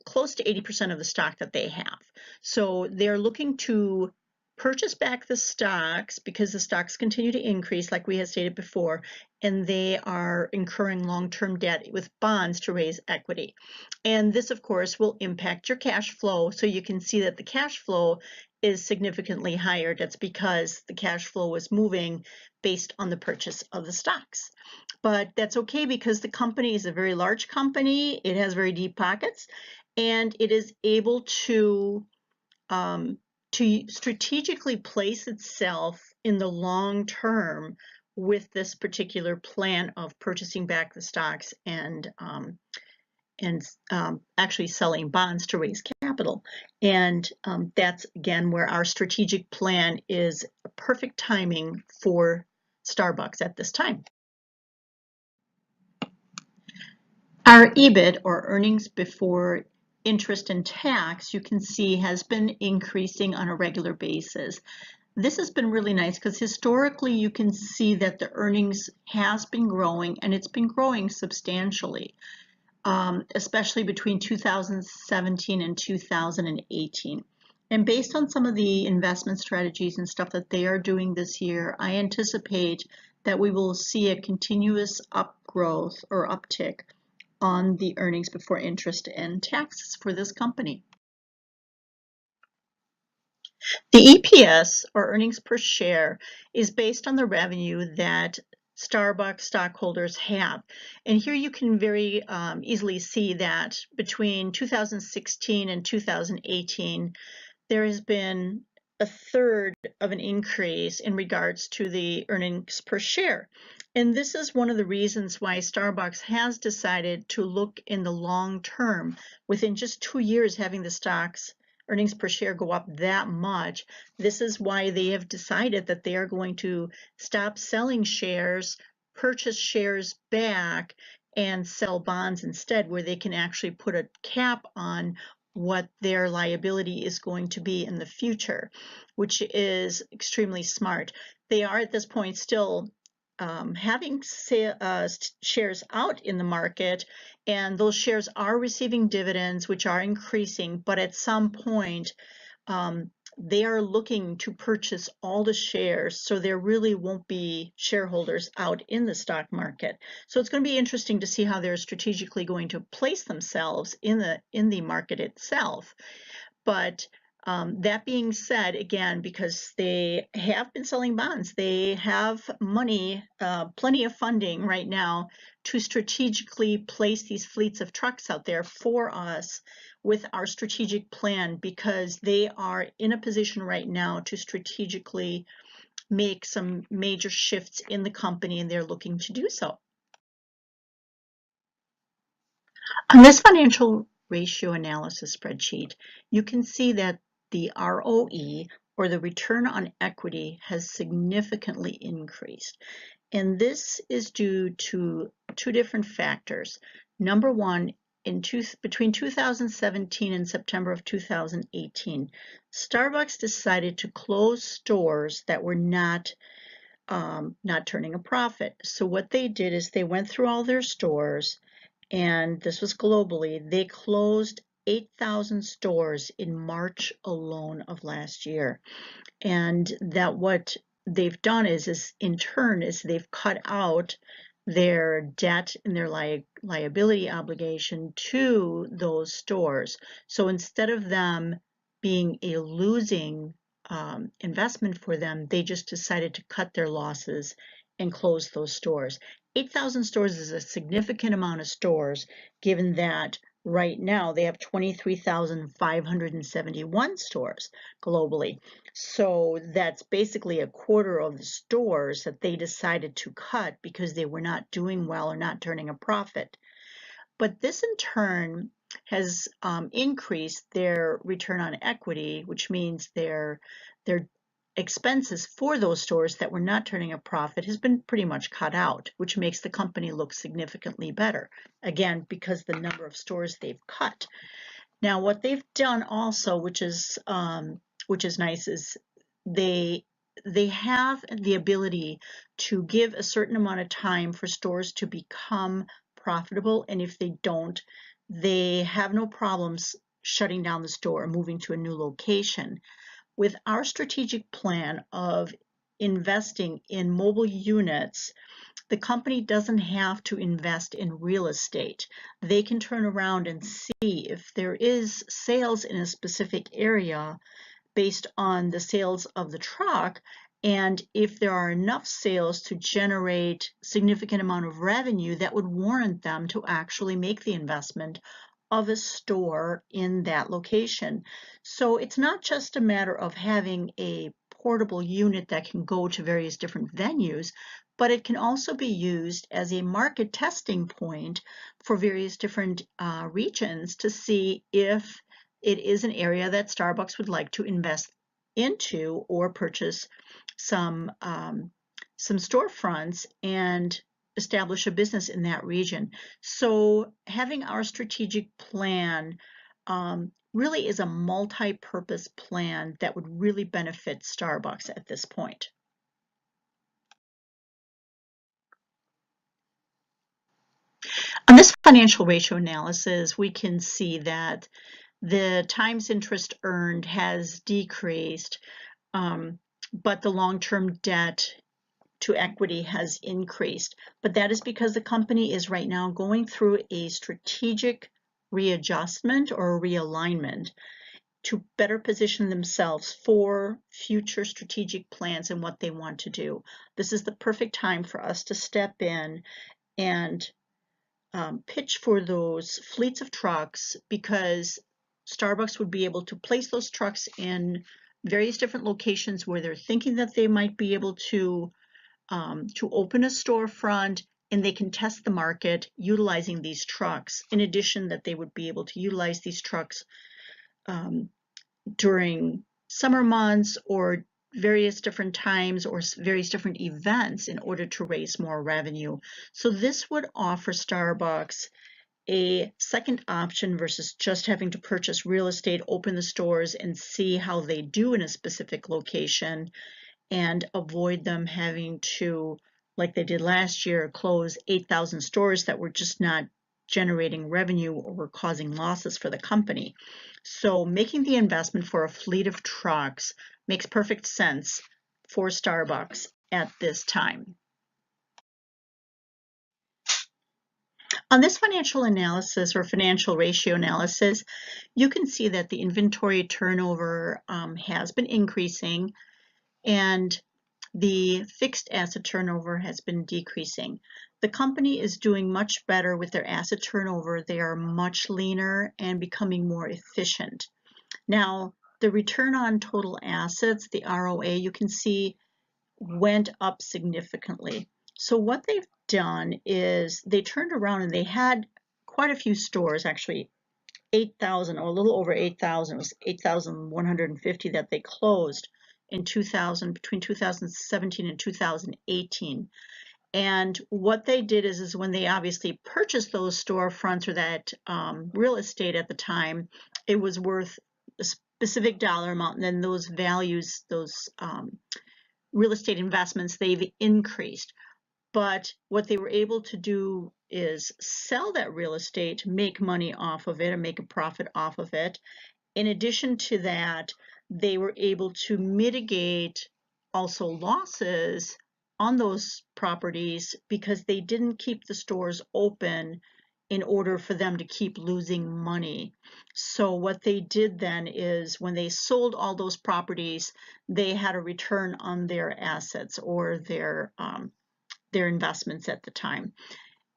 close to 80% of the stock that they have. So they're looking to purchase back the stocks because the stocks continue to increase, like we had stated before, and they are incurring long-term debt with bonds to raise equity. And this, of course, will impact your cash flow. So you can see that the cash flow is significantly higher. That's because the cash flow was moving based on the purchase of the stocks. But that's okay because the company is a very large company. It has very deep pockets, and it is able to strategically place itself in the long term with this particular plan of purchasing back the stocks and actually selling bonds to raise capital. And that's again where our strategic plan is perfect timing for Starbucks at this time. Our EBIT, or earnings before interest and tax, you can see has been increasing on a regular basis. This has been really nice because historically you can see that the earnings has been growing, and it's been growing substantially, especially between 2017 and 2018. And based on some of the investment strategies and stuff that they are doing this year, I anticipate that we will see a continuous upgrowth or uptick on the earnings before interest and taxes for this company. The EPS, or earnings per share, is based on the revenue that Starbucks stockholders have. And here you can very easily see that between 2016 and 2018, there has been a third of an increase in regards to the earnings per share. And this is one of the reasons why Starbucks has decided to look in the long term. Within just 2 years having the stock's earnings per share go up that much, this is why they have decided that they are going to stop selling shares, purchase shares back, and sell bonds instead, where they can actually put a cap on what their liability is going to be in the future, which is extremely smart. They are at this point still having shares out in the market, and those shares are receiving dividends, which are increasing, but at some point they are looking to purchase all the shares, so there really won't be shareholders out in the stock market. So it's going to be interesting to see how they're strategically going to place themselves in the market itself. But that being said, again, because they have been selling bonds, they have money, plenty of funding right now to strategically place these fleets of trucks out there for us with our strategic plan, because they are in a position right now to strategically make some major shifts in the company, and they're looking to do so. On this financial ratio analysis spreadsheet, you can see that the ROE, or the return on equity, has significantly increased. And this is due to two different factors. Number one, between 2017 and September of 2018, Starbucks decided to close stores that were not turning a profit. So what they did is they went through all their stores, and this was globally. They closed 8,000 stores in March alone of last year. And that what they've done is in turn is they've cut out their debt and their liability obligation to those stores. So instead of them being a losing investment for them, they just decided to cut their losses and close those stores. 8,000 stores is a significant amount of stores, given that right now they have 23,571 stores globally. So that's basically a quarter of the stores that they decided to cut because they were not doing well or not turning a profit. But this in turn has increased their return on equity, which means their expenses for those stores that were not turning a profit has been pretty much cut out, which makes the company look significantly better. Again, because the number of stores they've cut. Now, what they've done also, which is nice, is they have the ability to give a certain amount of time for stores to become profitable, and if they don't, they have no problems shutting down the store or moving to a new location. With our strategic plan of investing in mobile units, the company doesn't have to invest in real estate. They can turn around and see if there is sales in a specific area based on the sales of the truck, and if there are enough sales to generate significant amount of revenue that would warrant them to actually make the investment of a store in that location. So it's not just a matter of having a portable unit that can go to various different venues, but it can also be used as a market testing point for various different regions to see if it is an area that Starbucks would like to invest into or purchase some storefronts and establish a business in that region. So having our strategic plan really is a multi-purpose plan that would really benefit Starbucks at this point. On this financial ratio analysis, we can see that the times interest earned has decreased, but the long-term debt to equity has increased. But that is because the company is right now going through a strategic readjustment or realignment to better position themselves for future strategic plans and what they want to do. This is the perfect time for us to step in and pitch for those fleets of trucks, because Starbucks would be able to place those trucks in various different locations where they're thinking that they might be able to open a storefront, and they can test the market utilizing these trucks. In addition, that they would be able to utilize these trucks during summer months or various different times or various different events in order to raise more revenue. So this would offer Starbucks a second option versus just having to purchase real estate, open the stores, and see how they do in a specific location, and avoid them having to, like they did last year, close 8,000 stores that were just not generating revenue or were causing losses for the company. So making the investment for a fleet of trucks makes perfect sense for Starbucks at this time. On this financial analysis or financial ratio analysis, you can see that the inventory turnover has been increasing, and the fixed asset turnover has been decreasing. The company is doing much better with their asset turnover. They are much leaner and becoming more efficient. Now, the return on total assets, the ROA, you can see went up significantly. So what they've done is they turned around and they had quite a few stores, actually 8,000 or a little over 8,000. It was 8,150 that they closed in between 2017 and 2018. And what they did is when they obviously purchased those storefronts or that real estate at the time, it was worth a specific dollar amount, and then those values, those real estate investments, they've increased. But what they were able to do is sell that real estate, make money off of it, and make a profit off of it. In addition to that, they were able to mitigate also losses on those properties because they didn't keep the stores open in order for them to keep losing money. So what they did then is when they sold all those properties, they had a return on their assets or their investments at the time.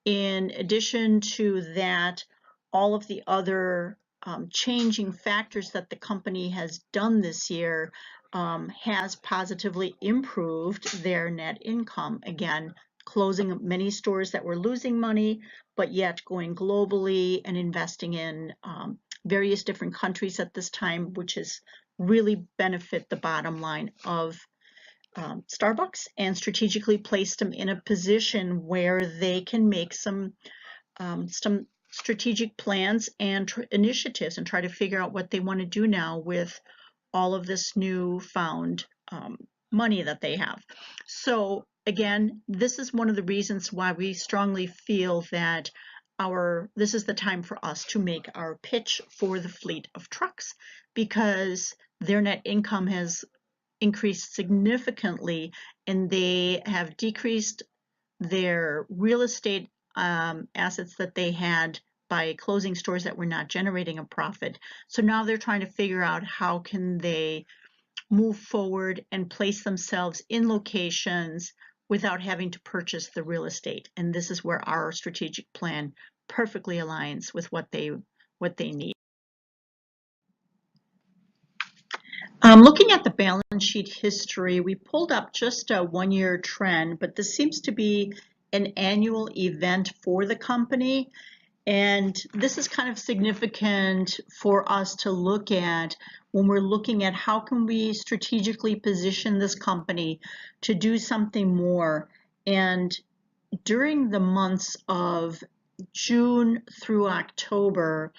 In addition to that, all of the other changing factors that the company has done this year has positively improved their net income. Again, closing many stores that were losing money, but yet going globally and investing in various different countries at this time, which has really benefit the bottom line of Starbucks and strategically placed them in a position where they can make some strategic plans and initiatives and try to figure out what they want to do now with all of this newfound money that they have. So again, this is one of the reasons why we strongly feel that this is the time for us to make our pitch for the fleet of trucks, because their net income has increased significantly and they have decreased their real estate assets that they had by closing stores that were not generating a profit. So now they're trying to figure out how can they move forward and place themselves in locations without having to purchase the real estate. And this is where our strategic plan perfectly aligns with what they need. Looking at the balance sheet history, we pulled up just a one-year trend, but this seems to be an annual event for the company. And this is kind of significant for us to look at when we're looking at how can we strategically position this company to do something more. And during the months of June through October,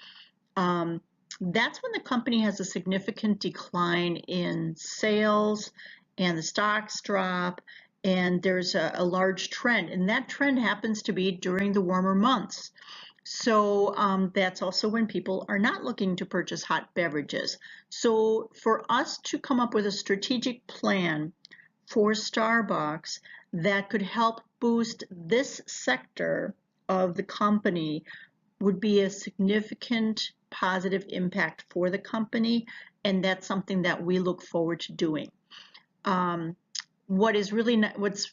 that's when the company has a significant decline in sales and the stocks drop, and there's a large trend, and that trend happens to be during the warmer months. So that's also when people are not looking to purchase hot beverages. So for us to come up with a strategic plan for Starbucks that could help boost this sector of the company would be a significant positive impact for the company, and that's something that we look forward to doing. What's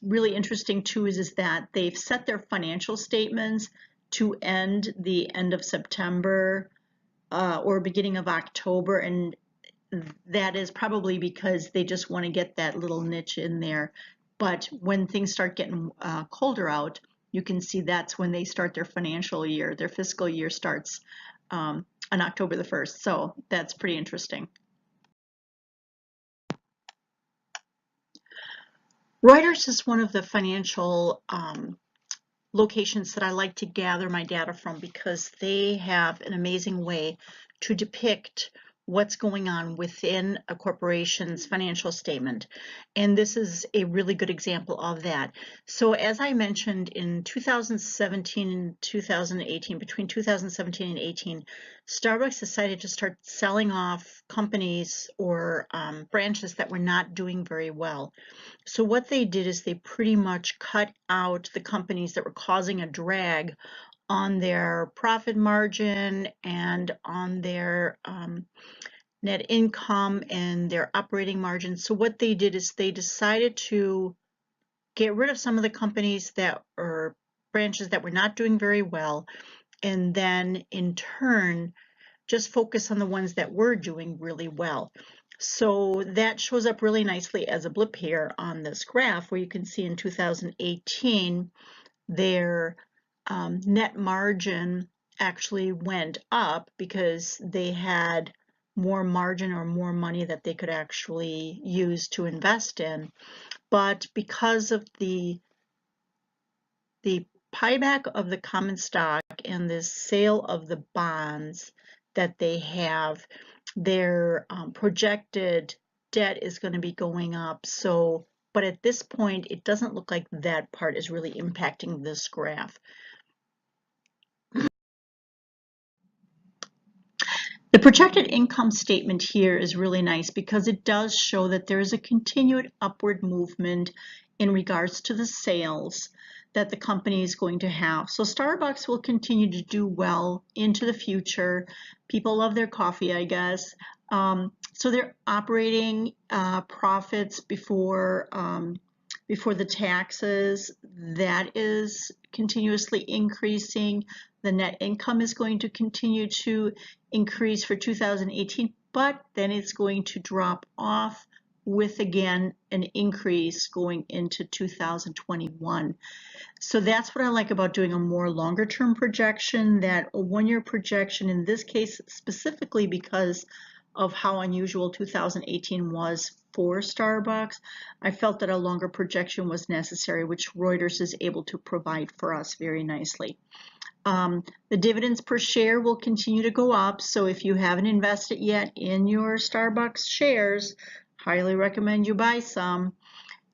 really interesting too is that they've set their financial statements to end the end of September or beginning of October, and that is probably because they just want to get that little niche in there. But when things start getting colder out, you can see that's when they start their financial year. Their fiscal year starts on October the 1st. So that's pretty interesting. Reuters is one of the financial locations that I like to gather my data from because they have an amazing way to depict what's going on within a corporation's financial statement. And this is a really good example of that. So as I mentioned, in 2017 and 2018, between 2017 and 18, Starbucks decided to start selling off companies or branches that were not doing very well. So what they did is they pretty much cut out the companies that were causing a drag on their profit margin and on their net income and their operating margin. So what they did is they decided to get rid of some of the companies that or branches that were not doing very well, and then in turn just focus on the ones that were doing really well. So that shows up really nicely as a blip here on this graph, where you can see in 2018 their net margin actually went up because they had more margin or more money that they could actually use to invest in. But because of the buyback of the common stock and the sale of the bonds that they have, their projected debt is going to be going up. So, but at this point, it doesn't look like that part is really impacting this graph. The projected income statement here is really nice because it does show that there is a continued upward movement in regards to the sales. that the company is going to have. So Starbucks will continue to do well into the future. People love their coffee, I guess. So their operating profits before the taxes, that is continuously increasing. The net income is going to continue to increase for 2018, but then it's going to drop off with again an increase going into 2021. So that's what I like about doing a more longer term projection, that a 1-year projection in this case specifically because of how unusual 2018 was for Starbucks. I felt that a longer projection was necessary, which Reuters is able to provide for us very nicely. The dividends per share will continue to go up. So if you haven't invested yet in your Starbucks shares, highly recommend you buy some.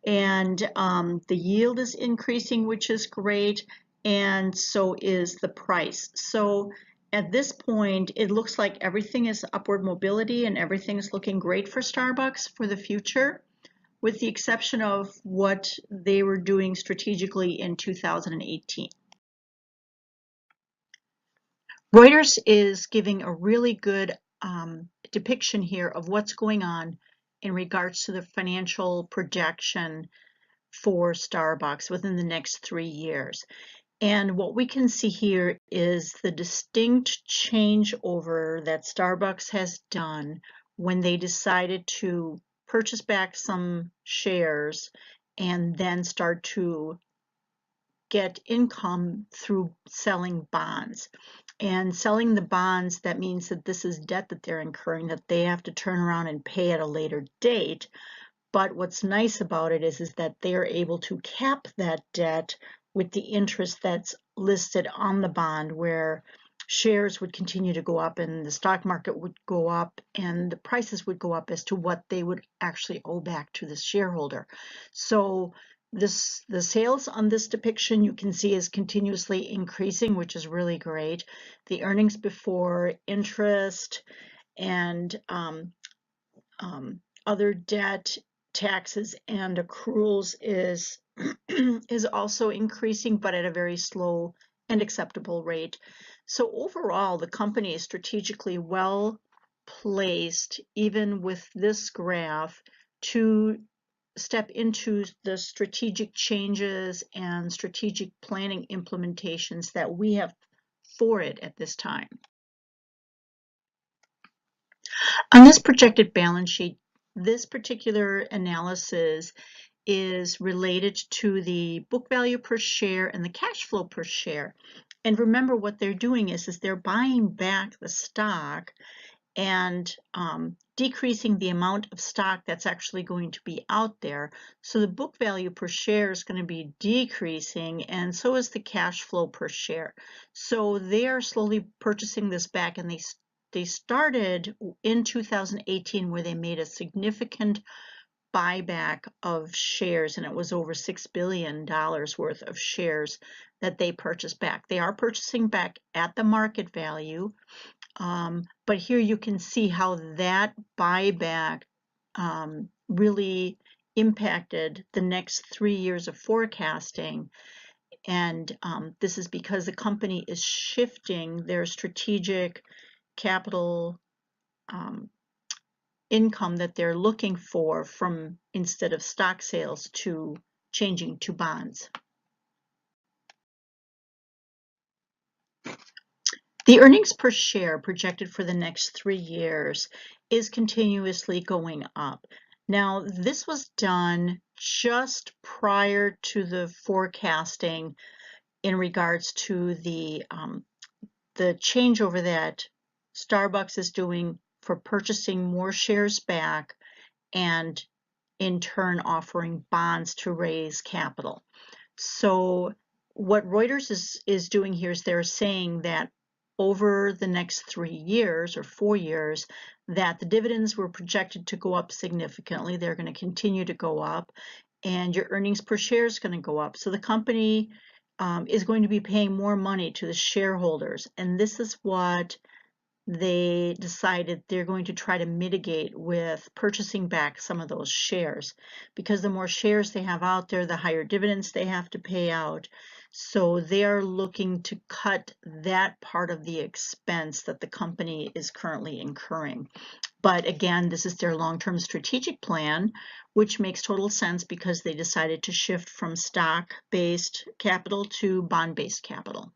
And the yield is increasing, which is great, and so is the price. So at this point, it looks like everything is upward mobility and everything is looking great for Starbucks for the future, with the exception of what they were doing strategically in 2018. Reuters is giving a really good depiction here of what's going on in regards to the financial projection for Starbucks within the next 3 years. And what we can see here is the distinct changeover that Starbucks has done when they decided to purchase back some shares and then start to get income through selling bonds. And selling the bonds, that means that this is debt that they're incurring that they have to turn around and pay at a later date. But what's nice about it is that they're able to cap that debt with the interest that's listed on the bond, where shares would continue to go up and the stock market would go up and the prices would go up as to what they would actually owe back to the shareholder. So the sales on this depiction you can see is continuously increasing, which is really great. The earnings before interest and other debt, taxes, and accruals is is also increasing, but at a very slow and acceptable rate. So overall, the company is strategically well placed, even with this graph, to step into the strategic changes and strategic planning implementations that we have for it at this time. On this projected balance sheet, this particular analysis is related to the book value per share and the cash flow per share. And remember, what they're doing is they're buying back the stock and decreasing the amount of stock that's actually going to be out there. So the book value per share is going to be decreasing, and so is the cash flow per share. So they are slowly purchasing this back, and they started in 2018 where they made a significant buyback of shares, and it was over $6 billion worth of shares that they purchased back. They are purchasing back at the market value, but here you can see how that buyback really impacted the next 3 years of forecasting. And this is because the company is shifting their strategic capital income that they're looking for from, instead of stock sales, to changing to bonds. The earnings per share projected for the next 3 years is continuously going up. Now, this was done just prior to the forecasting in regards to the changeover that Starbucks is doing for purchasing more shares back and in turn offering bonds to raise capital. So what Reuters is doing here is they're saying that over the next 3 years or 4 years, that the dividends were projected to go up significantly. They're going to continue to go up, and your earnings per share is going to go up. So the company is going to be paying more money to the shareholders, and this is what they decided they're going to try to mitigate with purchasing back some of those shares, because the more shares they have out there, the higher dividends they have to pay out. So they are looking to cut that part of the expense that the company is currently incurring. But again, this is their long-term strategic plan, which makes total sense because they decided to shift from stock-based capital to bond-based capital.